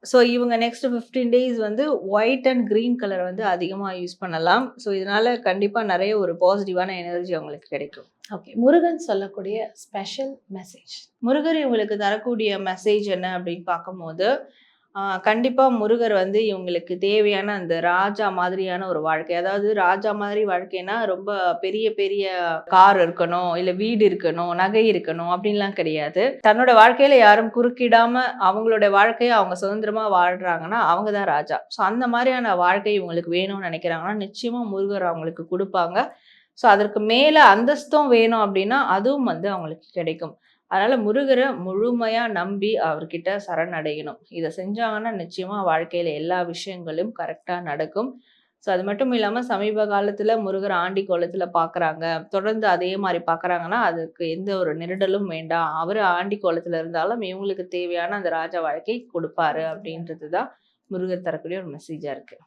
So இவங்க next 15 days வந்து white and green colour வந்து அதிகமா யூஸ் பண்ணலாம். ஸோ இதனால கண்டிப்பா நெறைய ஒரு பாசிட்டிவான எனர்ஜி அவங்களுக்கு கிடைக்கும். ஓகே. முருகன் சொல்லக்கூடிய ஸ்பெஷல் மெசேஜ். முருகர் இவங்களுக்கு தரக்கூடிய மெசேஜ் என்ன அப்படின்னு பார்க்கும்போது, கண்டிப்பா முருகர் வந்து இவங்களுக்கு தேவையான அந்த ராஜா மாதிரியான ஒரு வாழ்க்கை. அதாவது ராஜா மாதிரி வாழ்க்கைன்னா, ரொம்ப பெரிய பெரிய கார் இருக்கணும், இல்ல வீடு இருக்கணும், நகை இருக்கணும் அப்படின்லாம் கிடையாது. தன்னோட வாழ்க்கையில யாரும் குறுக்கிடாம அவங்களோட வாழ்க்கைய அவங்க சுதந்திரமா வாழ்றாங்கன்னா, அவங்க தான் ராஜா. ஸோ அந்த மாதிரியான வாழ்க்கை இவங்களுக்கு வேணும்னு நினைக்கிறாங்கன்னா, நிச்சயமா முருகர் அவங்களுக்கு குடுப்பாங்க. ஸோ அதற்கு மேல அந்தஸ்தும் வேணும் அப்படின்னா, அதுவும் வந்து அவங்களுக்கு கிடைக்கும். அதனால முருகர முழுமையா நம்பி அவர்கிட்ட சரணடையணும். இத செஞ்சாங்கன்னா நிச்சயமா வாழ்க்கையில எல்லா விஷயங்களும் கரெக்ட்டா நடக்கும். ஸோ அது மட்டும் இல்லாம சமீப காலத்துல முருகர் ஆண்டி கோலத்துல பார்க்குறாங்க. தொடர்ந்து அதே மாரி பார்க்குறாங்கன்னா, அதுக்கு எந்த ஒரு நெருடலும் வேண்டாம். அவரு ஆண்டி கோலத்துல இருந்தாலும் இவங்களுக்கு தேவையான அந்த ராஜ வாழ்க்கை குடுப்பாரு அப்படின்றது தான் முருகர் தரக்கூடிய ஒரு மெசேஜா இருக்கு.